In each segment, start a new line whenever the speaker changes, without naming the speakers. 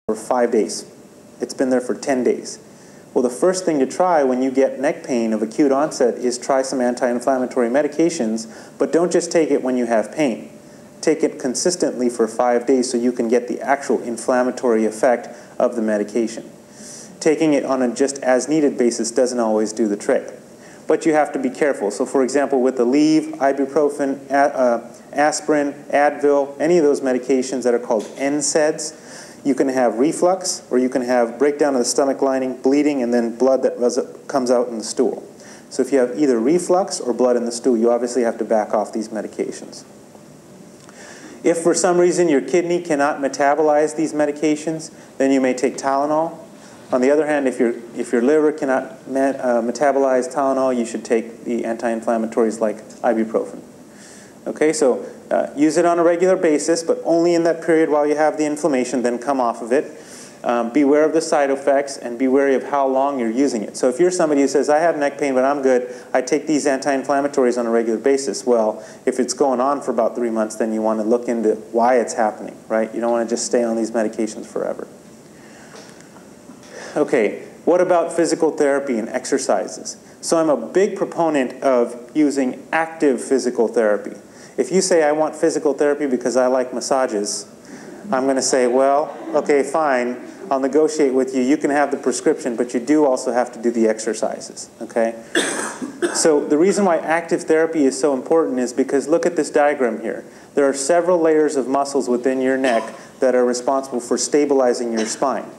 for 5 days. It's been there for 10 days. Well, the first thing to try when you get neck pain of acute onset is try some anti-inflammatory medications, but don't just take it when you have pain. Take it consistently for 5 days so you can get the actual inflammatory effect of the medication. Taking it on a just as needed basis doesn't always do the trick. But you have to be careful. So for example, with Aleve, ibuprofen, aspirin, Advil, any of those medications that are called NSAIDs, you can have reflux, or you can have breakdown of the stomach lining, bleeding, and then blood that comes out in the stool. So if you have either reflux or blood in the stool, you obviously have to back off these medications. If for some reason your kidney cannot metabolize these medications, then you may take Tylenol. On the other hand, if your liver cannot metabolize Tylenol, you should take the anti-inflammatories like ibuprofen. Okay, so use it on a regular basis, but only in that period while you have the inflammation, then come off of it. Beware of the side effects and be wary of how long you're using it. So if you're somebody who says, I have neck pain, but I'm good, I take these anti-inflammatories on a regular basis. Well, if it's going on for about 3 months, then you want to look into why it's happening, right? You don't want to just stay on these medications forever. Okay, what about physical therapy and exercises? So I'm a big proponent of using active physical therapy. If you say, I want physical therapy because I like massages, I'm going to say, well, okay, fine, I'll negotiate with you. You can have the prescription, but you do also have to do the exercises, okay? So the reason why active therapy is so important is because look at this diagram here. There are several layers of muscles within your neck that are responsible for stabilizing your spine,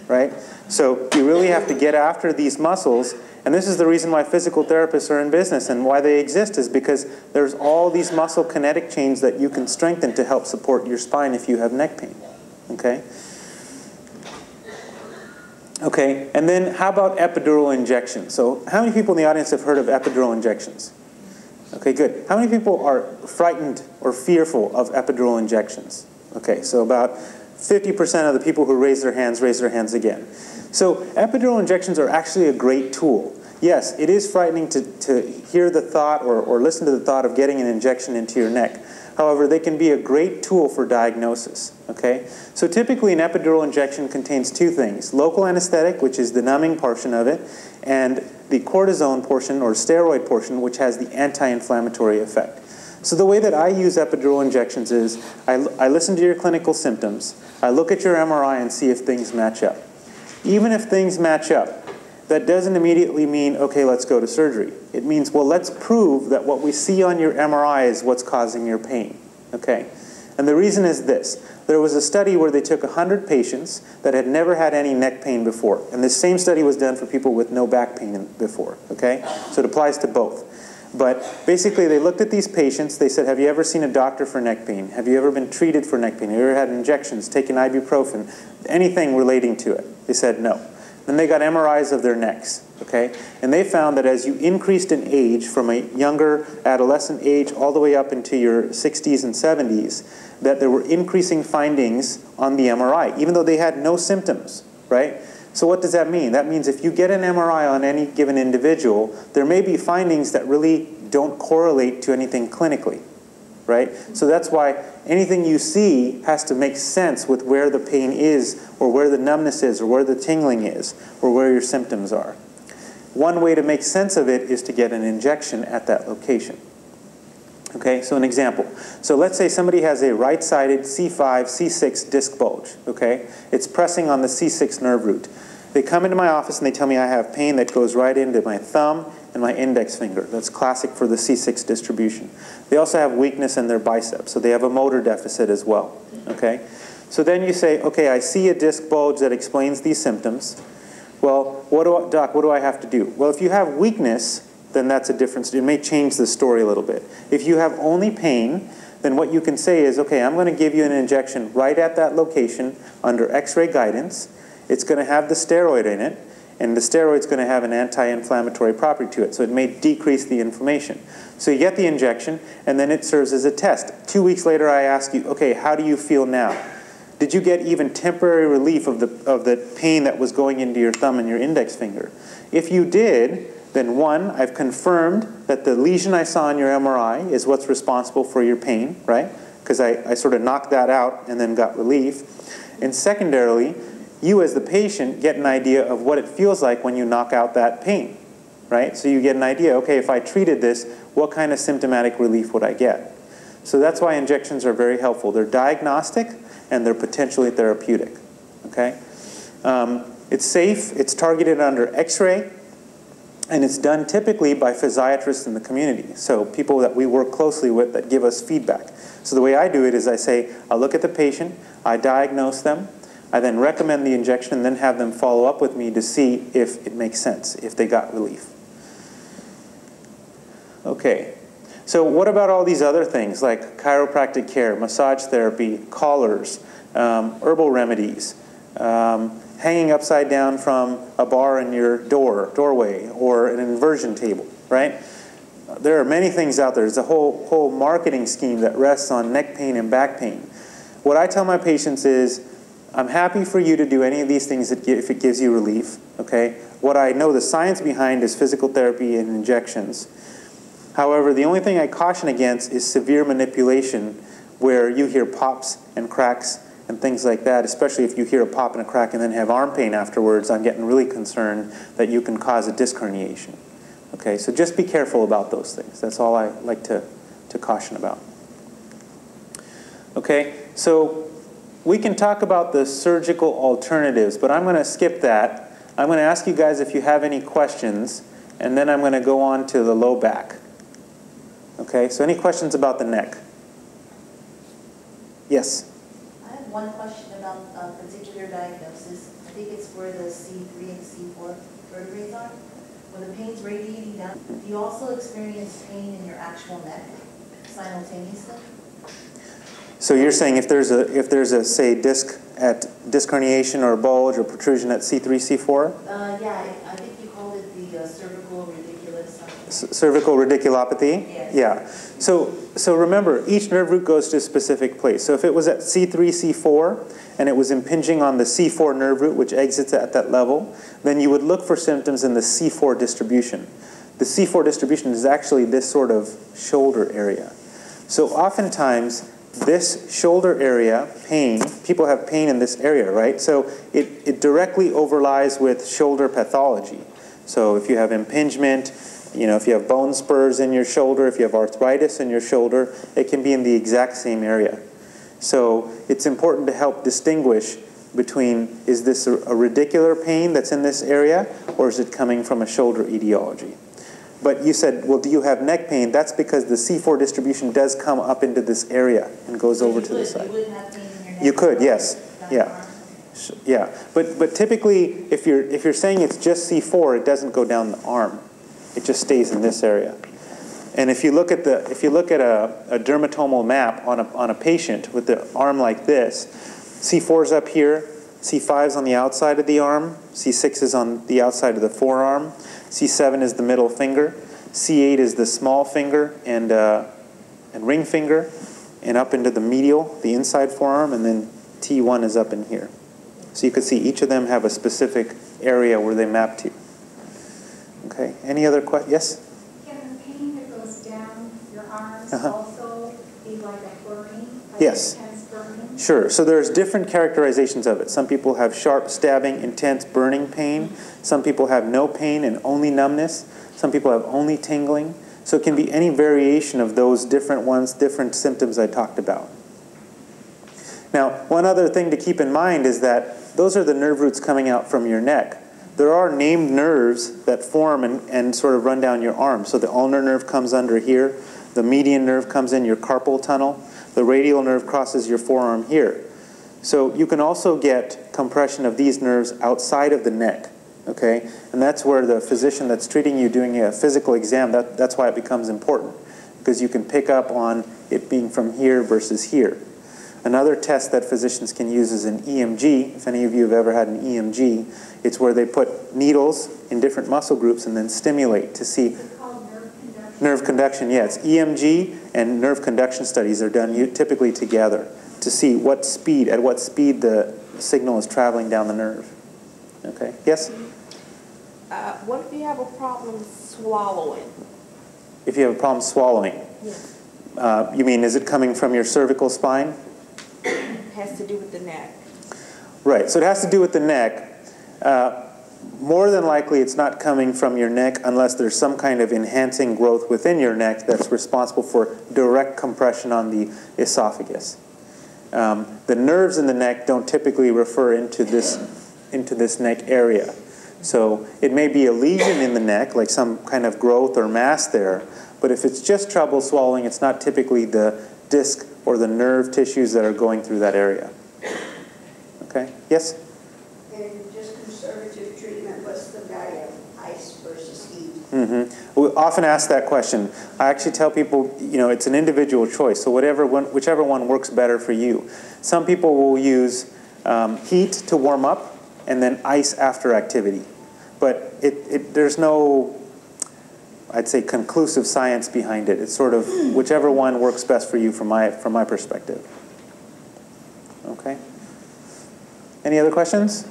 right? So you really have to get after these muscles, and this is the reason why physical therapists are in business and why they exist, is because there's all these muscle kinetic chains that you can strengthen to help support your spine if you have neck pain, okay? Okay, and then how about epidural injections? So how many people in the audience have heard of epidural injections? Okay, good. How many people are frightened or fearful of epidural injections? Okay, so about 50% of the people who raise their hands again. So epidural injections are actually a great tool. Yes, it is frightening to hear the thought or listen to the thought of getting an injection into your neck. However, they can be a great tool for diagnosis, okay? So typically an epidural injection contains two things: local anesthetic, which is the numbing portion of it, and the cortisone portion or steroid portion, which has the anti-inflammatory effect. So the way that I use epidural injections is I listen to your clinical symptoms, I look at your MRI and see if things match up. Even if things match up, that doesn't immediately mean, okay, let's go to surgery. It means, well, let's prove that what we see on your MRI is what's causing your pain, okay? And the reason is this. There was a study where they took 100 patients that had never had any neck pain before. And this same study was done for people with no back pain before, okay? So it applies to both. But basically, they looked at these patients. They said, have you ever seen a doctor for neck pain? Have you ever been treated for neck pain? Have you ever had injections, taken ibuprofen, anything relating to it? They said no. Then they got MRIs of their necks, okay? And they found that as you increased in age from a younger adolescent age all the way up into your 60s and 70s, that there were increasing findings on the MRI, even though they had no symptoms, right? So what does that mean? That means if you get an MRI on any given individual, there may be findings that really don't correlate to anything clinically, right? So that's why anything you see has to make sense with where the pain is, or where the numbness is, or where the tingling is, or where your symptoms are. One way to make sense of it is to get an injection at that location. Okay, so an example. So let's say somebody has a right-sided C5, C6 disc bulge, okay? It's pressing on the C6 nerve root. They come into my office and they tell me I have pain that goes right into my thumb and my index finger. That's classic for the C6 distribution. They also have weakness in their biceps, so they have a motor deficit as well, okay? So then you say, okay, I see a disc bulge that explains these symptoms. Well, Doc, what do I have to do? Well, if you have weakness, then that's a difference. It may change the story a little bit. If you have only pain, then what you can say is, okay, I'm going to give you an injection right at that location under x-ray guidance. It's going to have the steroid in it, and the steroid's going to have an anti-inflammatory property to it, so it may decrease the inflammation. So you get the injection, and then it serves as a test. 2 weeks later, I ask you, okay, how do you feel now? Did you get even temporary relief of the pain that was going into your thumb and your index finger? If you did, then one, I've confirmed that the lesion I saw in your MRI is what's responsible for your pain, right? Because I sort of knocked that out and then got relief. And secondarily, you as the patient get an idea of what it feels like when you knock out that pain, right? So you get an idea, okay, if I treated this, what kind of symptomatic relief would I get? So that's why injections are very helpful. They're diagnostic and they're potentially therapeutic, okay? It's safe, it's targeted under x-ray, and it's done typically by physiatrists in the community. So people that we work closely with that give us feedback. So the way I do it is I say, I look at the patient, I diagnose them, I then recommend the injection and then have them follow up with me to see if it makes sense, if they got relief. Okay, so what about all these other things like chiropractic care, massage therapy, collars, herbal remedies, hanging upside down from a bar in your doorway, or an inversion table, right? There are many things out there. There's a whole marketing scheme that rests on neck pain and back pain. What I tell my patients is, I'm happy for you to do any of these things if it gives you relief, okay? What I know the science behind is physical therapy and injections. However, the only thing I caution against is severe manipulation where you hear pops and cracks and things like that, especially if you hear a pop and a crack and then have arm pain afterwards. I'm getting really concerned that you can cause a disc herniation. Okay, so just be careful about those things. That's all I like to caution about. Okay, so we can talk about the surgical alternatives, but I'm going to skip that. I'm going to ask you guys if you have any questions, and then I'm going to go on to the low back. Okay, so any questions about the neck? Yes?
I have one question about a particular diagnosis. I think it's where the C3 and C4 vertebrae are. When the pain's radiating down, do you also experience pain in your actual neck simultaneously?
So you're saying if there's a say disc herniation or bulge or protrusion at C3, C4?
Yeah, I think you called it the cervical radiculus.
Cervical radiculopathy?
Yes.
Yeah. So remember, each nerve root goes to a specific place. So if it was at C3, C4, and it was impinging on the C4 nerve root, which exits at that level, then you would look for symptoms in the C4 distribution. The C4 distribution is actually this sort of shoulder area. So oftentimes, this shoulder area, pain, people have pain in this area, right? So it directly overlies with shoulder pathology. So if you have impingement, if you have bone spurs in your shoulder, if you have arthritis in your shoulder, it can be in the exact same area. So it's important to help distinguish between, is this a radicular pain that's in this area, or is it coming from a shoulder etiology? But you said, well, do you have neck pain? That's because the C4 distribution does come up into this area and goes over to the side.
You would have pain in your neck?
You could, yes. Yeah. Yeah. But typically, if you're saying it's just C4, it doesn't go down the arm. It just stays in this area. And if you look at a dermatomal map on a patient with the arm like this, C4 is up here, C5 is on the outside of the arm, C6 is on the outside of the forearm, C7 is the middle finger, C8 is the small finger and ring finger, and up into the medial, the inside forearm, and then T1 is up in here. So you can see each of them have a specific area where they map to. Okay, any other questions? Yes?
Can the pain that goes down your arms also be like a burning? Like
Yes.
intense burning?
Sure. So there's different characterizations of it. Some people have sharp, stabbing, intense, burning pain. Some people have no pain and only numbness. Some people have only tingling. So it can be any variation of those different ones, different symptoms I talked about. Now, one other thing to keep in mind is that those are the nerve roots coming out from your neck. There are named nerves that form and sort of run down your arm. So the ulnar nerve comes under here. The median nerve comes in your carpal tunnel. The radial nerve crosses your forearm here. So you can also get compression of these nerves outside of the neck. Okay? And that's where the physician that's treating you doing a physical exam, that's why it becomes important. Because you can pick up on it being from here versus here. Another test that physicians can use is an EMG. If any of you have ever had an EMG, it's where they put needles in different muscle groups and then stimulate to see.
Is it called nerve conduction?
Nerve conduction, yes. EMG and nerve conduction studies are done typically together to see at what speed the signal is traveling down the nerve. Okay, yes?
What if you have a problem swallowing?
If you have a problem swallowing,
Yes.
You mean is it coming from your cervical spine?
Has to do with the neck.
Right, so it has to do with the neck. More than likely it's not coming from your neck unless there's some kind of enhancing growth within your neck that's responsible for direct compression on the esophagus. The nerves in the neck don't typically refer into this neck area. So it may be a lesion in the neck, like some kind of growth or mass there, but if it's just trouble swallowing, it's not typically the disc or the nerve tissues that are going through that area. Okay, yes?
And just conservative treatment, what's the value of ice versus heat?
We often ask that question. I actually tell people, you know, it's an individual choice, so whichever one works better for you. Some people will use heat to warm up and then ice after activity. But there's no, I'd say, conclusive science behind it. It's sort of whichever one works best for you from my perspective. Okay. Any other questions?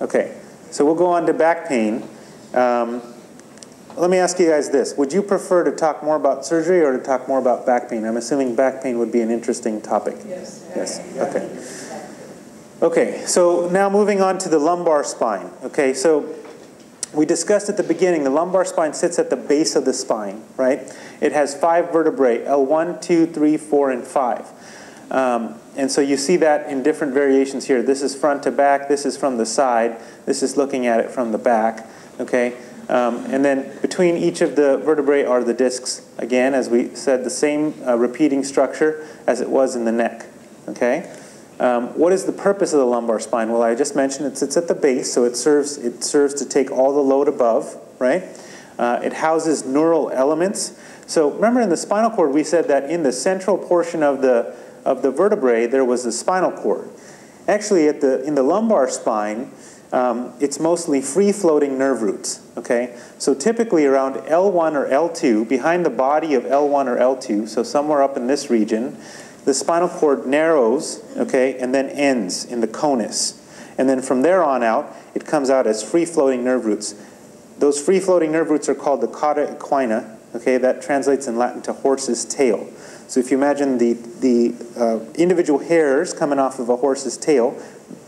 Okay. So we'll go on to back pain. Let me ask you guys this. Would you prefer to talk more about surgery or to talk more about back pain? I'm assuming back pain would be an interesting topic.
Yes.
Yes. Okay. Okay, so now moving on to the lumbar spine. Okay, so we discussed at the beginning, the lumbar spine sits at the base of the spine, right? It has 5 vertebrae, L1, 2, 3, 4, and 5. And so you see that in different variations here. This is front to back, this is from the side, this is looking at it from the back, okay? And then between each of the vertebrae are the discs. Again, as we said, the same repeating structure as it was in the neck, okay? What is the purpose of the lumbar spine? Well, I just mentioned it sits at the base, so it serves to take all the load above, right? It houses neural elements. So remember in the spinal cord, we said that in the central portion of the vertebrae, there was the spinal cord. Actually, in the lumbar spine, it's mostly free-floating nerve roots, okay? So typically around L1 or L2, behind the body of L1 or L2, so somewhere up in this region, the spinal cord narrows, okay, and then ends in the conus. And then from there on out, it comes out as free-floating nerve roots. Those free-floating nerve roots are called the cauda equina, okay? That translates in Latin to horse's tail. So if you imagine the individual hairs coming off of a horse's tail,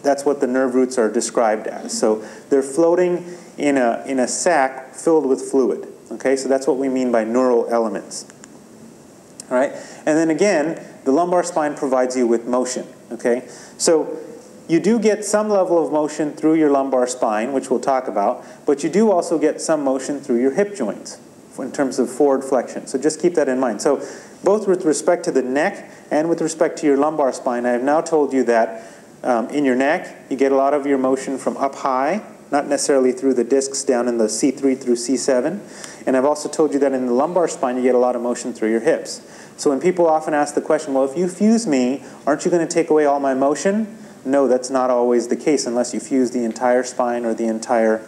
that's what the nerve roots are described as. So they're floating in a sac filled with fluid, okay? So that's what we mean by neural elements, all right? And then again, the lumbar spine provides you with motion, okay? So you do get some level of motion through your lumbar spine, which we'll talk about, but you do also get some motion through your hip joints in terms of forward flexion. So just keep that in mind. So both with respect to the neck and with respect to your lumbar spine, I have now told you that in your neck, you get a lot of your motion from up high, not necessarily through the discs down in the C3 through C7. And I've also told you that in the lumbar spine, you get a lot of motion through your hips. So when people often ask the question, well, if you fuse me, aren't you going to take away all my motion? No, that's not always the case unless you fuse the entire spine or the entire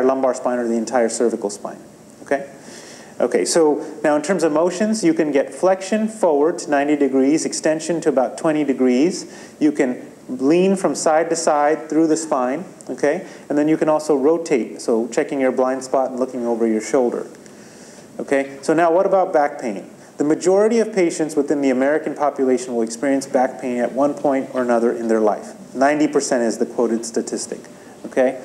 lumbar spine or the entire cervical spine, okay? Okay, so now in terms of motions, you can get flexion forward to 90 degrees, extension to about 20 degrees. You can lean from side to side through the spine, okay? And then you can also rotate, so checking your blind spot and looking over your shoulder, okay? So now what about back pain? The majority of patients within the American population will experience back pain at one point or another in their life. 90% is the quoted statistic, okay?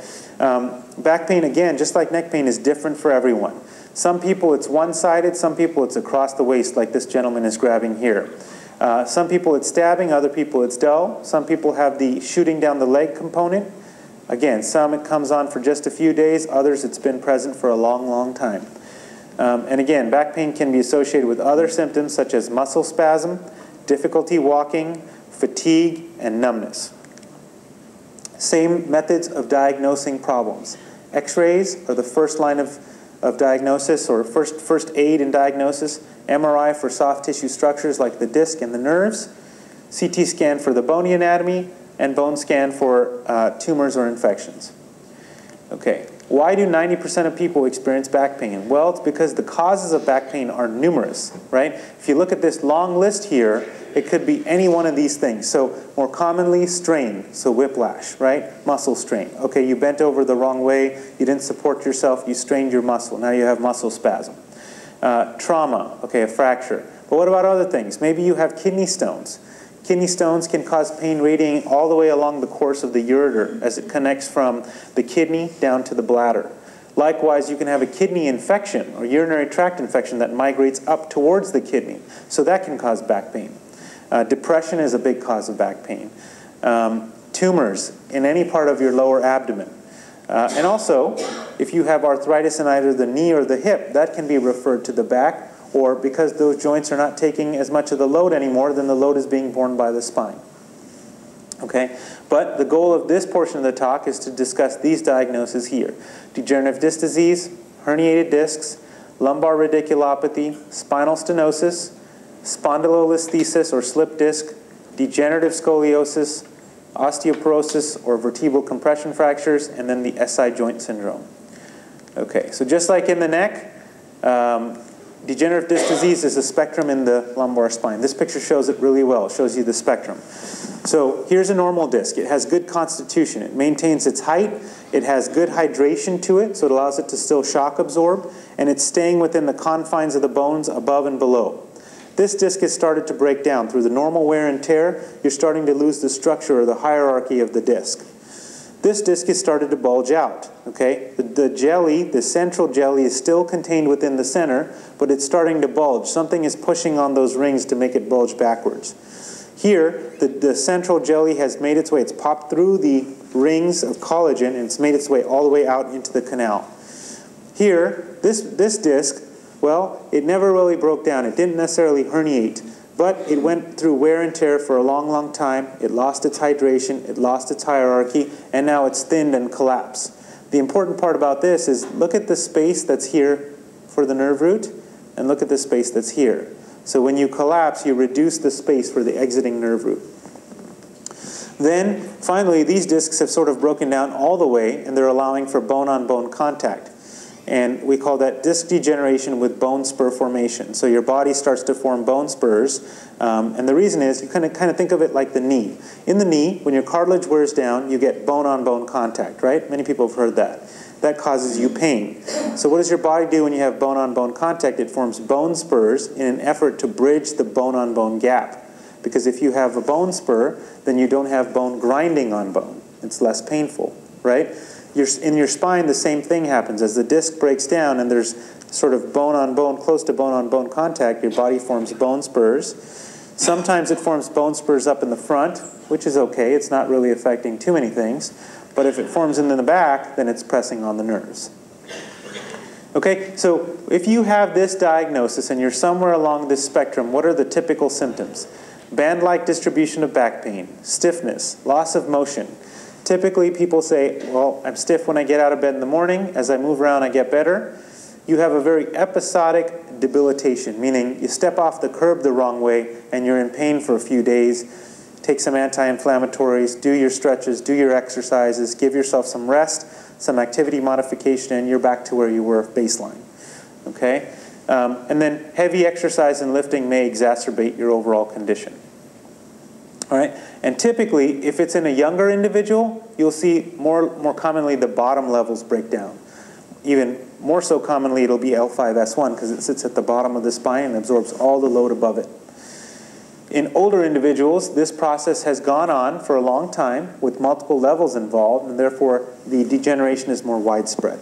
Back pain, again, just like neck pain, is different for everyone. Some people it's one-sided, some people it's across the waist like this gentleman is grabbing here. Some people it's stabbing, other people it's dull. Some people have the shooting down the leg component. Again, some it comes on for just a few days, others it's been present for a long, long time. And again, back pain can be associated with other symptoms such as muscle spasm, difficulty walking, fatigue, and numbness. Same methods of diagnosing problems. X-rays are the first line of diagnosis, or first aid in diagnosis. MRI for soft tissue structures like the disc and the nerves. CT scan for the bony anatomy, and bone scan for tumors or infections. Okay, why do 90% of people experience back pain? Well, it's because the causes of back pain are numerous, right? If you look at this long list here, it could be any one of these things. So more commonly, strain, so whiplash, right? Muscle strain. Okay, you bent over the wrong way, you didn't support yourself, you strained your muscle, now you have muscle spasm. Trauma, okay, a fracture. But what about other things? Maybe you have kidney stones. Kidney stones can cause pain radiating all the way along the course of the ureter as it connects from the kidney down to the bladder. Likewise, you can have a kidney infection or urinary tract infection that migrates up towards the kidney. So that can cause back pain. Depression is a big cause of back pain. Tumors in any part of your lower abdomen. And also, if you have arthritis in either the knee or the hip, that can be referred to the back, or because those joints are not taking as much of the load anymore, then the load is being borne by the spine. Okay? But the goal of this portion of the talk is to discuss these diagnoses here. Degenerative disc disease, herniated discs, lumbar radiculopathy, spinal stenosis, spondylolisthesis or slip disc, degenerative scoliosis, osteoporosis or vertebral compression fractures, and then the SI joint syndrome. Okay, so just like in the neck, degenerative disc disease is a spectrum in the lumbar spine. This picture shows it really well. It shows you the spectrum. So here's a normal disc. It has good constitution. It maintains its height. It has good hydration to it, so it allows it to still shock absorb, and it's staying within the confines of the bones above and below. This disc has started to break down. Through the normal wear and tear, you're starting to lose the structure or the hierarchy of the disc. This disc has started to bulge out. Okay? The jelly, the central jelly, is still contained within the center, but it's starting to bulge. Something is pushing on those rings to make it bulge backwards. Here, the central jelly has made its way. It's popped through the rings of collagen, and it's made its way all the way out into the canal. Here, this disc, well, it never really broke down. It didn't necessarily herniate, but it went through wear and tear for a long, long time. It lost its hydration, it lost its hierarchy, and now it's thinned and collapsed. The important part about this is look at the space that's here for the nerve root, and look at the space that's here. So when you collapse, you reduce the space for the exiting nerve root. Then, finally, these discs have sort of broken down all the way, and they're allowing for bone-on-bone contact. And we call that disc degeneration with bone spur formation. So your body starts to form bone spurs. And the reason is you kind of think of it like the knee. In the knee, when your cartilage wears down, you get bone-on-bone contact, right? Many people have heard that. That causes you pain. So what does your body do when you have bone-on-bone contact? It forms bone spurs in an effort to bridge the bone-on-bone gap. Because if you have a bone spur, then you don't have bone grinding on bone. It's less painful, right? In your spine, the same thing happens. As the disc breaks down and there's sort of bone-on-bone, close to bone-on-bone contact, your body forms bone spurs. Sometimes it forms bone spurs up in the front, which is okay. It's not really affecting too many things. But if it forms in the back, then it's pressing on the nerves. Okay, so if you have this diagnosis and you're somewhere along this spectrum, what are the typical symptoms? Band-like distribution of back pain, stiffness, loss of motion. Typically, people say, well, I'm stiff when I get out of bed in the morning. As I move around, I get better. You have a very episodic debilitation, meaning you step off the curb the wrong way and you're in pain for a few days. Take some anti-inflammatories, do your stretches, do your exercises, give yourself some rest, some activity modification, and you're back to where you were baseline. Okay? And then heavy exercise and lifting may exacerbate your overall condition. All right? And typically, if it's in a younger individual, you'll see more commonly the bottom levels break down. Even more so commonly, it'll be L5-S1 because it sits at the bottom of the spine and absorbs all the load above it. In older individuals, this process has gone on for a long time with multiple levels involved, and therefore the degeneration is more widespread.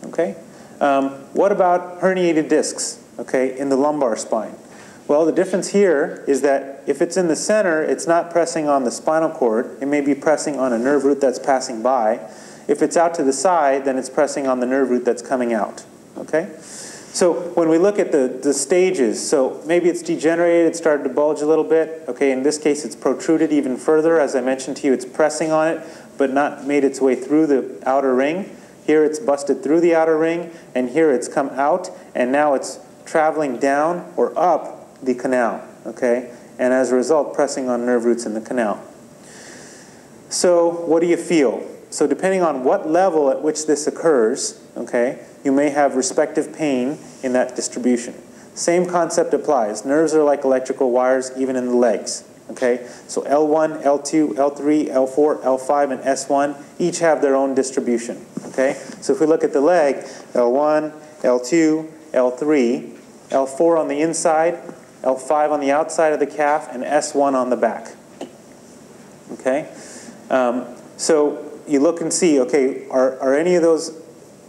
Okay? What about herniated discs, okay, in the lumbar spine? Well, the difference here is that if it's in the center, it's not pressing on the spinal cord. It may be pressing on a nerve root that's passing by. If it's out to the side, then it's pressing on the nerve root that's coming out. Okay? So when we look at the stages, so maybe it's degenerated, it started to bulge a little bit. Okay, in this case, it's protruded even further. As I mentioned to you, it's pressing on it, but not made its way through the outer ring. Here it's busted through the outer ring, and here it's come out, and now it's traveling down or up the canal, okay? And as a result, pressing on nerve roots in the canal. So what do you feel? So depending on what level at which this occurs, okay, you may have respective pain in that distribution. Same concept applies. Nerves are like electrical wires, even in the legs, okay? So L1, L2, L3, L4, L5, and S1 each have their own distribution, okay? So if we look at the leg, L1, L2, L3, L4 on the inside, L5 on the outside of the calf, and S1 on the back. Okay? So you look and see, okay, are any of those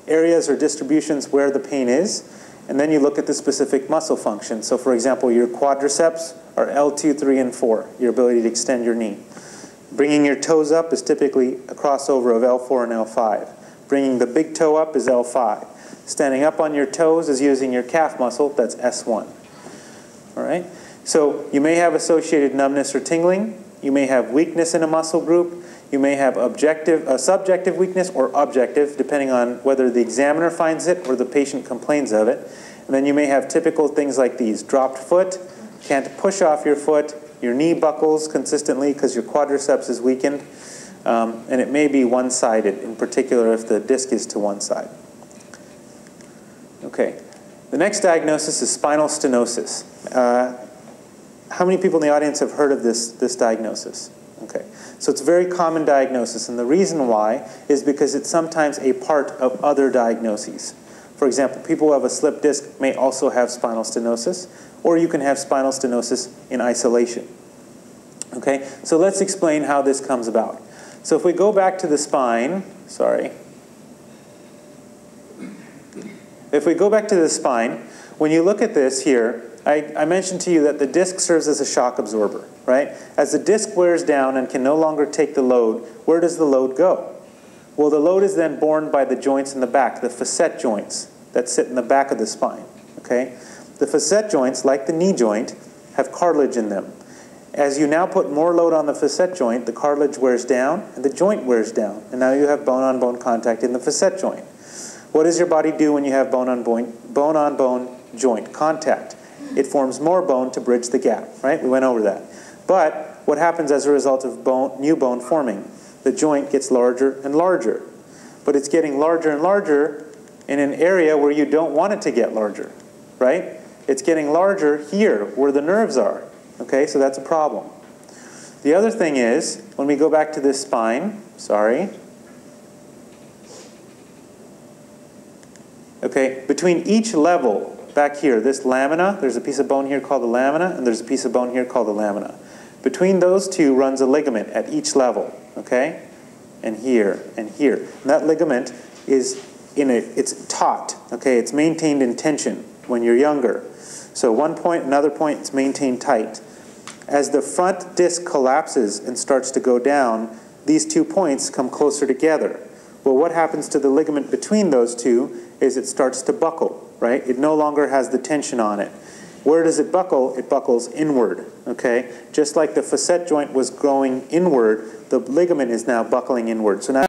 areas or distributions where the pain is? And then you look at the specific muscle function. So for example, your quadriceps are L2, 3, and 4, your ability to extend your knee. Bringing your toes up is typically a crossover of L4 and L5. Bringing the big toe up is L5. Standing up on your toes is using your calf muscle, that's S1. All right? So you may have associated numbness or tingling. You may have weakness in a muscle group. You may have subjective weakness or objective, depending on whether the examiner finds it or the patient complains of it. And then you may have typical things like these: dropped foot, can't push off your foot, your knee buckles consistently because your quadriceps is weakened, and it may be one-sided, in particular if the disc is to one side. Okay, the next diagnosis is spinal stenosis. How many people in the audience have heard of this diagnosis? Okay, so it's a very common diagnosis, and the reason why is because it's sometimes a part of other diagnoses. For example, people who have a slip disc may also have spinal stenosis, or you can have spinal stenosis in isolation. Okay, so let's explain how this comes about. So if we go back to the spine, if we go back to the spine, when you look at this here, I mentioned to you that the disc serves as a shock absorber, right? As the disc wears down and can no longer take the load, where does the load go? Well, the load is then borne by the joints in the back, the facet joints that sit in the back of the spine, okay? The facet joints, like the knee joint, have cartilage in them. As you now put more load on the facet joint, the cartilage wears down and the joint wears down, and now you have bone-on-bone contact in the facet joint. What does your body do when you have bone-on-bone joint contact? It forms more bone to bridge the gap, right? We went over that. But what happens as a result of new bone forming? The joint gets larger and larger. But it's getting larger and larger in an area where you don't want it to get larger, right? It's getting larger here where the nerves are, okay? So that's a problem. The other thing is, when we go back to this spine, okay, between each level, back here, this lamina, there's a piece of bone here called the lamina, and there's a piece of bone here called the lamina. Between those two runs a ligament at each level, okay? And here, and here. And that ligament is it's taut, okay? It's maintained in tension when you're younger. So one point, another point, it's maintained tight. As the front disc collapses and starts to go down, these 2 points come closer together. Well, what happens to the ligament between those two is it starts to buckle, right? It no longer has the tension on it. Where does it buckle? It buckles inward, okay? Just like the facet joint was going inward, the ligament is now buckling inward. So now